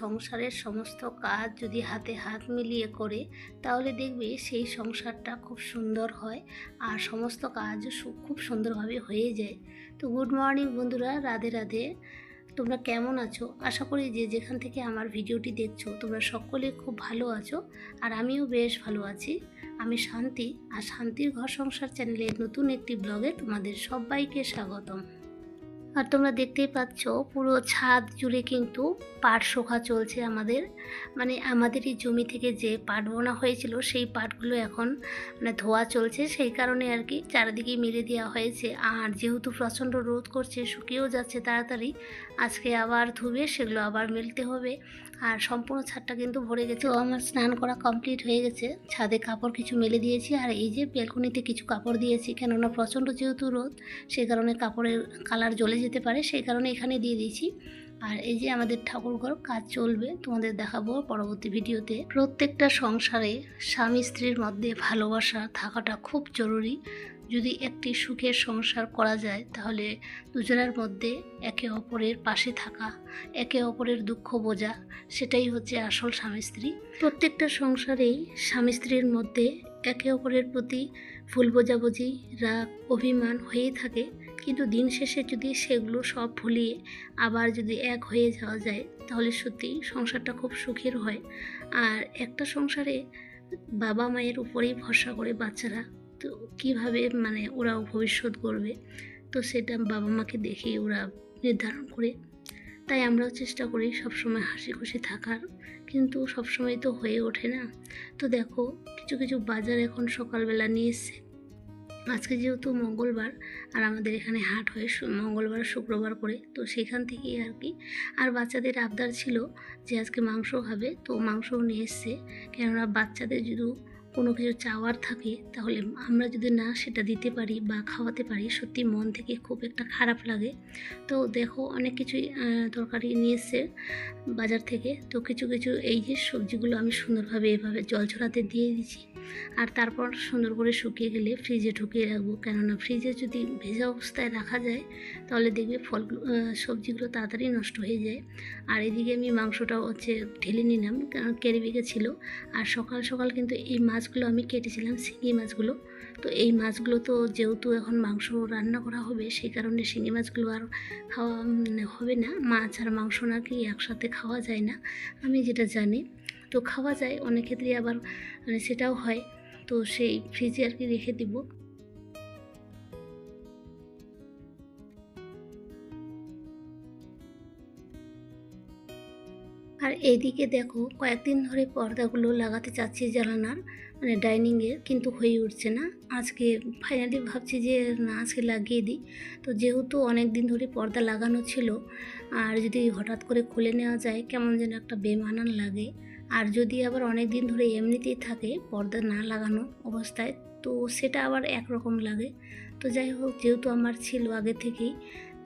সংসারের সমস্ত কাজ যদি হাতে হাত মিলিয়ে করে তাহলে দেখবে সেই সংসারটা খুব সুন্দর হয় আর সমস্ত কাজও খুব সুন্দরভাবে হয়ে যায়। তো গুড মর্নিং বন্ধুরা, রাধে রাধে। তোমরা কেমন আছো? আশা করি যে যেখান থেকে আমার ভিডিওটি দেখছো তোমরা সকলে খুব ভালো আছো আর আমিও বেশ ভালো আছি। আমি শান্তি, আর শান্তির ঘর সংসার চ্যানেলের নতুন একটি ব্লগে তোমাদের সবাইকে স্বাগতম। আর তোমরা দেখতেই পাচ্ছ পুরো ছাদ জুড়ে কিন্তু পাট শোকা চলছে। আমাদের এই জমি থেকে যে পাট বোনা হয়েছিল সেই পাটগুলো এখন ধোয়া চলছে, সেই কারণে আর কি চারিদিকে মেলে দেওয়া হয়েছে। আর যেহেতু প্রচণ্ড রোদ করছে, শুকিয়েও যাচ্ছে তাড়াতাড়ি, আজকে আবার ধুবে সেগুলো আবার মেলতে হবে। আর সম্পূর্ণ ছাদটা কিন্তু ভরে গেছে। তো আমার স্নান করা কমপ্লিট হয়ে গেছে, ছাদে কাপড় কিছু মেলে দিয়েছি আর এই যে বেলকনিতে কিছু কাপড় দিয়েছি, কেননা প্রচণ্ড যেহেতু রোদ সেই কারণে কাপড়ের কালার জ্বলে যেতে পারে, সেই কারণে এখানে দিয়ে দিয়েছি। আর এই যে আমাদের ঠাকুরঘর কাজ চলবে, তোমাদের দেখাবো পরবর্তী ভিডিওতে। প্রত্যেকটা সংসারে স্বামী স্ত্রীর মধ্যে ভালোবাসা থাকাটা খুব জরুরি। যদি একটি সুখের সংসার করা যায় তাহলে দুজনের মধ্যে একে অপরের পাশে থাকা, একে অপরের দুঃখ বোঝা, সেটাই হচ্ছে আসল স্বামী স্ত্রী। প্রত্যেকটা সংসারেই স্বামী স্ত্রীর মধ্যে একে অপরের প্রতি ভুল বোঝাবুঝি, রাগ, অভিমান হয়েই থাকে, কিন্তু দিন শেষে যদি সেগুলো সব ভুলিয়ে আবার যদি এক হয়ে যাওয়া যায় তাহলে সত্যি সংসারটা খুব সুখের হয়। আর একটা সংসারে বাবা মায়ের উপরেই ভরসা করে বাচ্চারা, তো কীভাবে ওরা ভবিষ্যৎ গড়বে, তো সেটা বাবা মাকে দেখেই ওরা নির্ধারণ করে। তাই আমরাও চেষ্টা করি সবসময় হাসি খুশি থাকার, কিন্তু সবসময় তো হয়ে ওঠে না। তো দেখো কিছু কিছু বাজার এখন সকালবেলা নিয়ে এসছে। আজকে যেহেতু মঙ্গলবার আর আমাদের এখানে হাট হয় মঙ্গলবার শুক্রবার করে, তো সেখান থেকেই আর কি। আর বাচ্চাদের আবদার ছিল যে আজকে মাংস খাবে, তো মাংসও নিয়ে এসছে। কেননা বাচ্চাদের যদি কোনো কিছু চাওয়ার থাকে তাহলে আমরা যদি না সেটা দিতে পারি বা খাওয়াতে পারি, সত্যি মন থেকে খুব একটা খারাপ লাগে। তো দেখো অনেক কিছুই তরকারি নিয়ে এসছে বাজার থেকে। তো কিছু কিছু এই যে সবজিগুলো আমি সুন্দরভাবে এভাবে জল ছড়াতে দিয়ে দিচ্ছি, আর তারপর সুন্দর করে শুকিয়ে গেলে ফ্রিজে ঢুকিয়ে রাখবো। কেননা ফ্রিজে যদি ভেজা অবস্থায় রাখা যায় তাহলে দেখবে সবজিগুলো তাড়াতাড়ি নষ্ট হয়ে যায়। আর এদিকে আমি মাংসটাও ঢেলে নিলাম, কারণ ক্যারিবেগে ছিল। আর সকাল সকাল কিন্তু এই মাছগুলো আমি কেটেছিলাম, শিঙি মাছগুলো। তো এই মাছগুলো তো যেহেতু এখন মাংস রান্না করা হবে, সেই কারণে শিঙি মাছগুলো আর খাওয়া হবে না। মাছ আর মাংস নাকি একসাথে খাওয়া যায় না, আমি যেটা জানি। তো খাওয়া যায় অনেক ক্ষেত্রে, আবার সেটাও হয়। তো সেই ফ্রিজে আর কি রেখে দিব। আর এইদিকে দেখো কয়েকদিন ধরে পর্দাগুলো লাগাতে চাচ্ছি জানালার, ডাইনিংয়ের, কিন্তু হয়ে উঠছে না। আজকে ফাইনালি ভাবছি যে না, আজকে লাগিয়ে দিই। তো যেহেতু অনেক দিন ধরে পর্দা লাগানো ছিল, আর যদি হঠাৎ করে খুলে নেওয়া যায় কেমন যেন একটা বেমানান লাগে। আর যদি আবার অনেক দিন ধরে এমনিতেই থাকে পর্দা না লাগানো অবস্থায়, তো সেটা আবার একরকম লাগে। তো যাই হোক, যেহেতু আমার ছিল আগে থেকেই,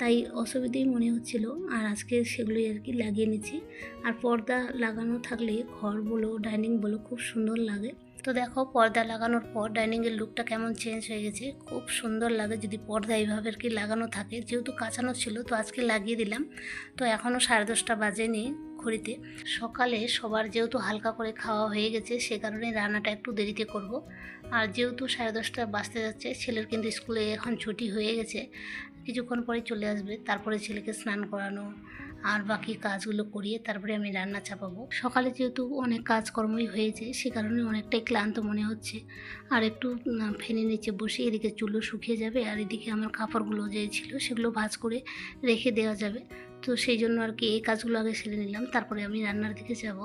তাই অসুবিধেই মনে হচ্ছিল, আর আজকে সেগুলোই আর কি লাগিয়ে নিচ্ছি। আর পর্দা লাগানো থাকলে ঘর বলো ডাইনিং বলো খুব সুন্দর লাগে। তো দেখো পর্দা লাগানোর পর ডাইনিংয়ের লুকটা কেমন চেঞ্জ হয়ে গেছে, খুব সুন্দর লাগে যদি পর্দা এইভাবে আর কি লাগানো থাকে। যেহেতু কাঁচানো ছিল তো আজকে লাগিয়ে দিলাম। তো এখনও 10:30 বাজেনি ঘড়িতে। সকালে সবার যেহেতু হালকা করে খাওয়া হয়ে গেছে, সে কারণে রান্নাটা একটু দেরিতে করব। আর যেহেতু 10:30 বাজতে যাচ্ছে, ছেলের কিন্তু স্কুলে এখন ছুটি হয়ে গেছে, কিছুক্ষণ পরে চলে আসবে। তারপরে ছেলেকে স্নান করানো আর বাকি কাজগুলো করিয়ে তারপরে আমি রান্না চাপাবো। সকালে যেহেতু অনেক কাজকর্মই হয়েছে, সে কারণে অনেকটাই ক্লান্ত মনে হচ্ছে। আর একটু ফ্যানের নিচে বসে এদিকে চুলও শুকিয়ে যাবে, আর এদিকে আমার কাপড়গুলো যে ছিল সেগুলো ভাঁজ করে রেখে দেওয়া যাবে। তো সেই জন্য আর কি এই কাজগুলো আগে সেরে নিলাম, তারপরে আমি রান্নার দিকে যাব।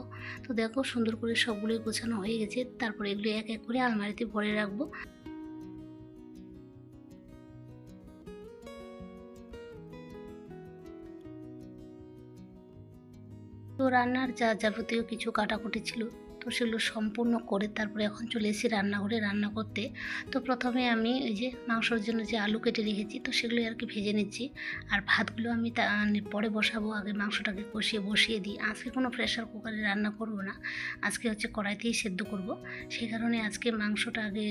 তো দেখো সুন্দর করে সবগুলোই গোছানো হয়ে গেছে, তারপরে এগুলো এক এক করে আলমারিতে ভরে রাখবো। তো রান্নার যা যাবতীয় কিছু কাটাকুটি ছিল তো সেগুলো সম্পূর্ণ করে তারপরে এখন চলে এসেছি রান্নাঘরে রান্না করতে। তো প্রথমে আমি ওই যে মাংসর জন্য যে আলু কেটে রেখেছি তো সেগুলো আর কি ভেজে নিচ্ছি। আর ভাতগুলো আমি পরে বসাবো, আগে মাংসটাকে বসিয়ে দিই। আজকে কোনো প্রেশার কুকারে রান্না করব না, আজকে হচ্ছে কড়াইতেই সেদ্ধ করব। সেই কারণে আজকে মাংসটা আগে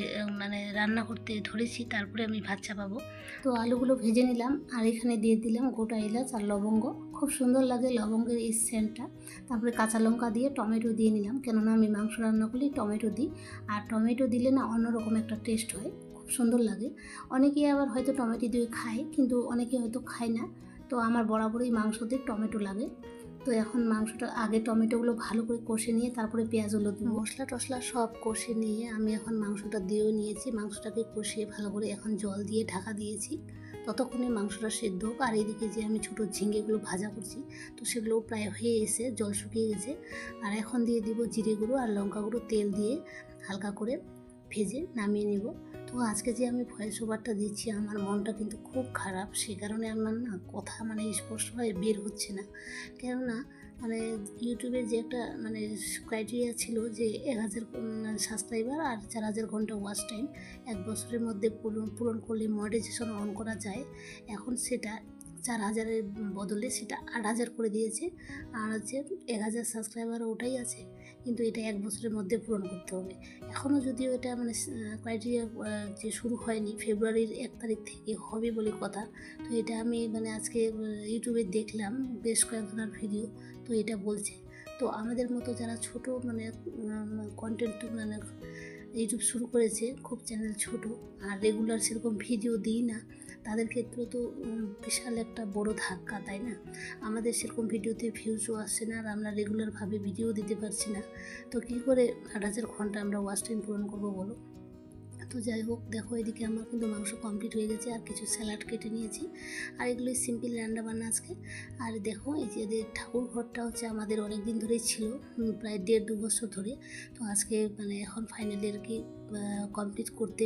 রান্না করতে ধরেছি, তারপরে আমি ভাত চাপাবো। তো আলুগুলো ভেজে নিলাম আর এখানে দিয়ে দিলাম গোটা এলাচ আর লবঙ্গ, খুব সুন্দর লাগে লবঙ্গের এই সেন্টটা। তারপরে কাঁচা লঙ্কা দিয়ে টমেটো দিয়ে নিলাম, কেননা আমি মাংস রান্না করলে টমেটো দিই, আর টমেটো দিলে না অন্যরকম একটা টেস্ট হয়, খুব সুন্দর লাগে। অনেকেই আবার হয়তো টমেটো দিয়ে খায়, কিন্তু অনেকে হয়তো খায় না। তো আমার বরাবরই মাংসতে টমেটো লাগে। তো এখন মাংসটা আগে টমেটোগুলো ভালো করে কষে নিয়ে তারপরে পেঁয়াজগুলো দিই, মশলা টশলা সব কষে নিয়ে আমি এখন মাংসটা দিয়েও নিয়েছি। মাংসটাকে কষিয়ে ভালো করে এখন জল দিয়ে ঢাকা দিয়েছি, ততক্ষণে মাংসটা সেদ্ধ হোক। আর এদিকে যে আমি ছোটো ঝিঙেগুলো ভাজা করছি তো সেগুলো প্রায় হয়ে এসে জল শুকিয়ে গেছে। আর এখন দিয়ে দিব জিরে গুঁড়ো আর লঙ্কা গুঁড়ো, তেল দিয়ে হালকা করে ভেজে নামিয়ে নেব। তো আজকে যে আমি ভয়েস ওভারটা দিচ্ছি আমার মনটা কিন্তু খুব খারাপ, সেই কারণে আমার না কথা স্পষ্টভাবে বের হচ্ছে না। কেননা ইউটিউবের যে একটা ক্রাইটেরিয়া ছিল যে 1000 সাবস্ক্রাইবার আর 4000 ঘন্টা ওয়াচ টাইম 1 বছরের মধ্যে পূরণ করলে মনিটাইজেশন অন করা যায়। এখন সেটা 4000-এর বদলে সেটা 8000 করে দিয়েছে। আর হচ্ছে 1000 সাবস্ক্রাইবার ওটাই আছে, কিন্তু এটা 1 বছরের মধ্যে পূরণ করতে হবে। এখনও যদিও এটা ক্রাইটেরিয়া যে শুরু হয়নি, ফেব্রুয়ারির 1 তারিখ থেকে হবে বলে কথা। তো এটা আমি আজকে ইউটিউবে দেখলাম বেশ কয়েকজনের ভিডিও, তো এটা বলছে। তো আমাদের মতো যারা ছোট কন্টেন্ট ইউটিউব শুরু করেছে, খুব চ্যানেল ছোট আর রেগুলার সেরকম ভিডিও দিই না, তাদের ক্ষেত্রে তো বিশাল একটা বড় ধাক্কা, তাই না? আমাদের সেরকম ভিডিওতে ভিউজও আসছে না আর আমরা রেগুলারভাবে ভিডিও দিতে পারছি না। তো কী করে 8000 ঘন্টা আমরা ওয়াচ টাইম পূরণ করবো বলো? তো যাই হোক, দেখো এদিকে আমার কিন্তু মাংস কমপ্লিট হয়ে গেছে আর কিছু স্যালাড কেটে নিয়েছি। আর এগুলোই সিম্পল রান্না বান্না আজকে। আর দেখো এই যে ঠাকুর ঘরটা হচ্ছে আমাদের অনেক দিন ধরেই ছিল, প্রায় 1.5-2 বছর ধরে। তো আজকে এখন ফাইনালি আর কি কমপ্লিট করতে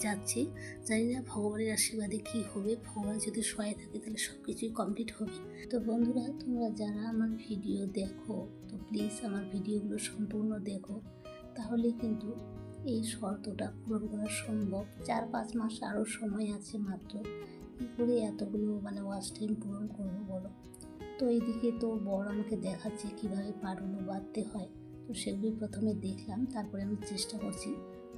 যাচ্ছি। জানি না ভগবানের আশীর্বাদে কী হবে, ভগবান যদি সহায় থাকে তাহলে সব কিছুই কমপ্লিট হবে। তো বন্ধুরা, তোমরা যারা আমার ভিডিও দেখো তো প্লিজ আমার ভিডিওগুলো সম্পূর্ণ দেখো, তাহলে কিন্তু এই শর্তটা পূরণ করা সম্ভব। 4-5 মাস আরও সময় আছে মাত্র, কী করে এতগুলো ওয়াচ টাইম পূরণ করবো বলো? তো এইদিকে তো বড় আমাকে দেখাচ্ছে কীভাবে পাটগুলো বাঁধতে হয়, তো সেগুলি প্রথমে দেখলাম, তারপরে আমি চেষ্টা করছি।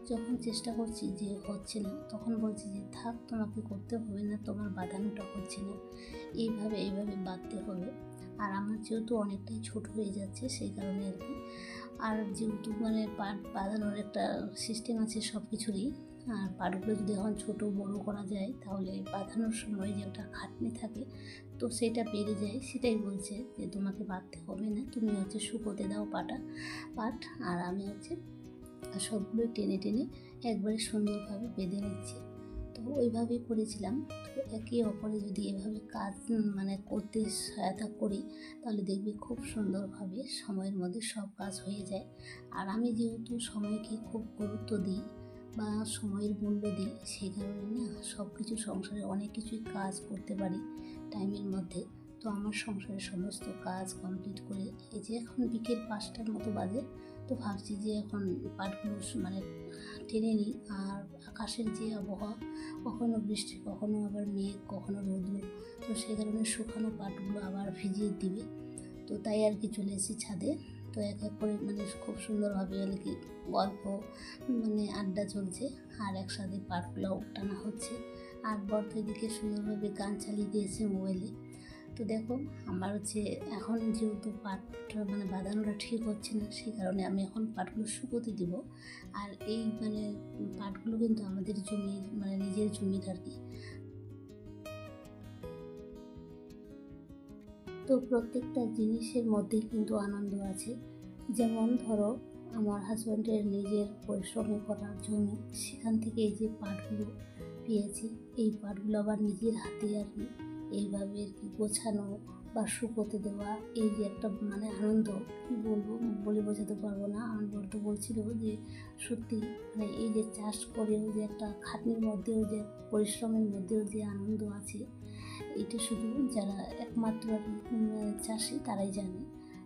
যখন চেষ্টা করছি যে হচ্ছে না, তখন বলছি যে থাক, তোমাকে করতে হবে না, তোমার বাঁধানোটা হচ্ছে না, এইভাবে বাঁধতে হবে। আর আমার যেহেতু অনেকটাই ছোট হয়ে যাচ্ছে সেই কারণে আর কি। আর যেহেতু পাট বাঁধানোর একটা সিস্টেম আছে সব কিছুরই, আর পাটগুলো যদি এখন ছোটো বড়ো করা যায় তাহলে বাঁধানোর সময় যে একটা খাটনি থাকে তো সেটা বেড়ে যায়। সেটাই বলছে যে তোমাকে বাঁধতে হবে না, তুমি শুকোতে দাও পাট। আর আমি সবগুলোই টেনে টেনে একবারে সুন্দরভাবে বেঁধে নিচ্ছি। তো ওইভাবেই করেছিলাম। তো একে অপরে যদি এভাবে কাজ করতে সহায়তা করি তাহলে দেখবি খুব সুন্দরভাবে সময়ের মধ্যে সব কাজ হয়ে যায়। আর আমি যেহেতু সময়কে খুব গুরুত্ব দিই বা সময়ের মূল্য দিই, সেই কারণে না সব কিছু সংসারে অনেক কিছুই কাজ করতে পারি টাইমের মধ্যে। তো আমার সংসারের সমস্ত কাজ কমপ্লিট করে এই যে এখন বিকেল 5টার মতো বাজে। তো ভাবছি যে এখন পাটগুলো টেনে নিই। আর আকাশের যে আবহাওয়া, কখনো বৃষ্টি, কখনো আবার মেঘ, কখনো রৌদ্র, তো সেই কারণে শুকানো পাটগুলো আবার ভিজিয়ে দিবে। তো তাই আর কি চলে এসেছি ছাদে। তো এক এক করে খুব সুন্দরভাবে গল্প আড্ডা চলছে আর একসাথে পাটগুলো টানা হচ্ছে। আর বর্ত এদিকে সুন্দরভাবে গান চালিয়ে দিয়েছে মোবাইলে। তো দেখো আমার এখন যেহেতু পাটটা বাঁধানোটা ঠিক হচ্ছে না, সেই কারণে আমি এখন পাটগুলো শুকোতে দিব। আর এই পাটগুলো কিন্তু আমাদের জমির নিজের জমির আর কি। তো প্রত্যেকটা জিনিসের মধ্যে কিন্তু আনন্দ আছে। যেমন ধরো আমার হাজব্যান্ডের নিজের পরিশ্রমে করা জমি, সেখান থেকে এই যে পাটগুলো পেয়েছি, এই পাটগুলো আবার নিজের হাতে আর কি এইভাবে আর কি গোছানো বা শুকোতে দেওয়া, এই যে একটা আনন্দ, কী বলবো, বলে বোঝাতে পারবো না। আমার বলতে বলছিল যে সত্যি এই যে চাষ করেও যে একটা খাটনির মধ্যেও যে পরিশ্রমের মধ্যেও যে আনন্দ আছে, এটা শুধু যারা একমাত্র চাষি তারাই জানে।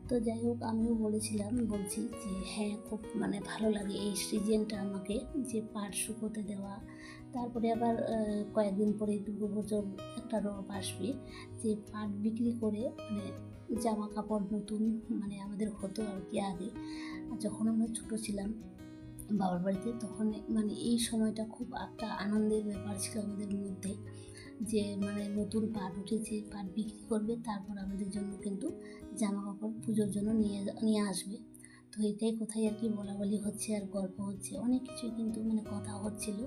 তো যাই হোক, আমিও বলছি যে হ্যাঁ, খুব মানে ভালো লাগে এই সিজনটা আমাকে, যে পাট শুকোতে দেওয়া। তারপরে আবার কয়েকদিন পরে দুর্গাপুজোর একটা রব আসবে, যে পাট বিক্রি করে মানে জামা কাপড় নতুন মানে আমাদের হতো আর কি আগে যখন আমরা ছোটো ছিলাম বাবার বাড়িতে, তখন মানে এই সময়টা খুব একটা আনন্দের ব্যাপার ছিল আমাদের মধ্যে, যে মানে নতুন পাট উঠেছে, পাট বিক্রি করবে, তারপর আমাদের জন্য কিন্তু জামা কাপড় পুজোর জন্য নিয়ে আসবে। তো এটাই কোথায় আর কি বলা হচ্ছে আর গল্প হচ্ছে, অনেক কিছুই কিন্তু মানে কথা হচ্ছিল।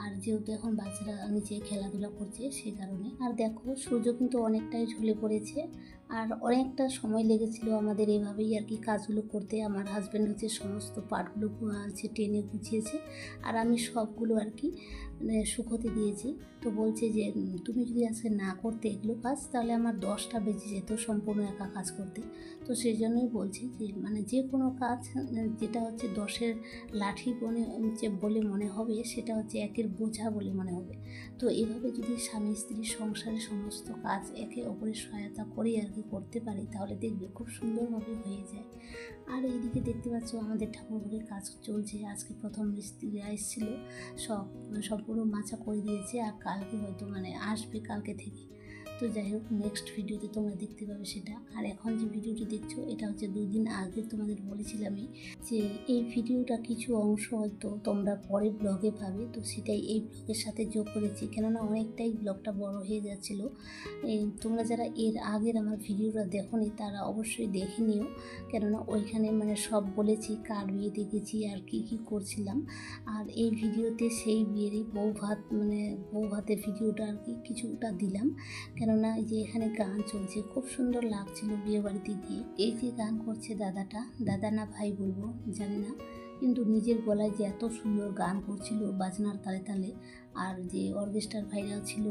আর যেহেতু এখন বাচ্চারা নিচে খেলাধুলা করছে সেই কারণে। আর দেখো, সূর্য কিন্তু অনেকটাই ঝুলে পড়েছে, আর অনেকটা সময় লেগেছিল আমাদের এভাবেই আর কি কাজগুলো করতে। আমার হাজব্যান্ড হচ্ছে সমস্ত পাটগুলো আছে টেনে গুছিয়েছে, আর আমি সবগুলো আর কি মানে শুকোতে দিয়েছি। তো বলছে যে তুমি যদি আজকে না করতে এগুলো কাজ, তাহলে আমার 10টা বেজে যেত সম্পূর্ণ একা কাজ করতে। তো সেই জন্যই বলছি যে মানে যে কোনো কাজ যেটা হচ্ছে 10-এর লাঠি বলে মনে হবে, সেটা হচ্ছে 1-এর বোঝা বলে মনে হবে। তো এভাবে যদি স্বামী স্ত্রীর সংসারের সমস্ত কাজ একে অপরের সহায়তা করে আর কি করতে পারি, তাহলে দেখবে খুব সুন্দরভাবে হয়ে যায়। আর এইদিকে দেখতে পাচ্ছ আমাদের ঠাকুরঘরের কাজ চলছে। আজকে প্রথম মিস্ত্রিরা এসেছিল, সম্পূর্ণ মাচা করে দিয়েছে, আর কালকে হয়তো মানে আসবে কালকে থেকে। তো যাই হোক, নেক্সট ভিডিওতে তোমরা দেখতে পাবে সেটা। আর এখন যে ভিডিওটি দেখছো, এটা হচ্ছে 2 দিন আগে তোমাদের বলেছিলামই যে এই ভিডিওটা কিছু অংশ হয়তো তোমরা পরে ব্লগে পাবে, তো সেটাই এই ব্লগের সাথে যোগ করেছি, কেননা অনেকটাই ব্লগটা বড় হয়ে যাচ্ছিলো। তোমরা যারা এর আগের আমার ভিডিওটা দেখোনি, তারা অবশ্যই দেখে নিও, কেননা ওইখানে মানে সব বলেছি, কার বিয়েতে গেছি আর কি করছিলাম। আর এই ভিডিওতে সেই বিয়েরই বউ ভাতের ভিডিওটা আর কি কিছুটা দিলাম, কেননা যে এখানে গান চলছে, খুব সুন্দর লাগছিল বিয়ে বাড়িতে গিয়ে। এই যে গান করছে দাদা না ভাই বলবো জানি না, কিন্তু নিজের গলায় যে এত সুন্দর গান করছিল বাজনার তালে তালে। আর যে অর্কেস্ট্রার ভাইরাও ছিল,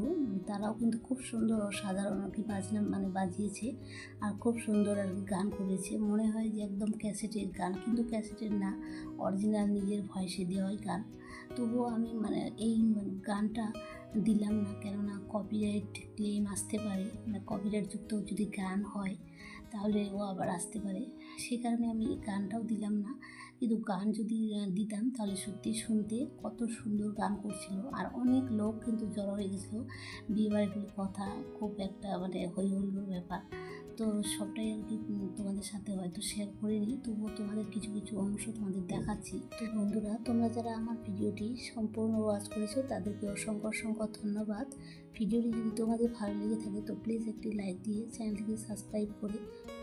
তারাও কিন্তু খুব সুন্দর অসাধারণ আর কি বাজনা মানে বাজিয়েছে, আর খুব সুন্দর আর কি গান করেছে। মনে হয় যে একদম ক্যাসেটের গান, কিন্তু ক্যাসেটের না, অরিজিনাল নিজের ভয়েসে দেওয়াই গান। তবুও আমি মানে এই গানটা দিলাম না, কেননা কপিরাইট ক্লেম আসতে পারে, মানে কপিরাইট যুক্ত যদি গান হয় তাহলে ও আবার আসতে পারে, সেই কারণে আমি গানটাও দিলাম না। কিন্তু গান যদি দিতাম তাহলে সত্যি শুনতে কত সুন্দর গান করছিল, আর অনেক লোক কিন্তু জড়ো হয়ে গেছিলো। বিয়েবাড়িগুলোর কথা খুব একটা মানে হই হুল্লোড় ব্যাপার। তো সবটাই আর কি তোমাদের সাথে হয়তো শেয়ার করিনি, তবুও তোমাদের কিছু কিছু অংশ তোমাদের দেখাচ্ছি। তো বন্ধুরা, তোমরা যারা আমার ভিডিওটি সম্পূর্ণ ওয়াচ করেছো, তাদেরকে অসংখ্য ধন্যবাদ। ভিডিওটি যদি তোমাদের ভালো লেগে থাকে, তো প্লিজ একটি লাইক দিয়ে চ্যানেলটিকে সাবস্ক্রাইব করে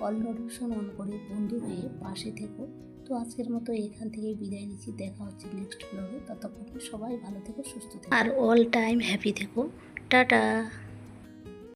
অল নোটিফিকেশন অন করে বন্ধু হয়ে পাশে থেকো। তো আজকের মতো এখান থেকে বিদায় নিচ্ছি, দেখা হচ্ছে নেক্সট ব্লগে। ততক্ষণ সবাই ভালো থেকো, সুস্থ থেকো, আর অল টাইম হ্যাপি থেকো। টাটা।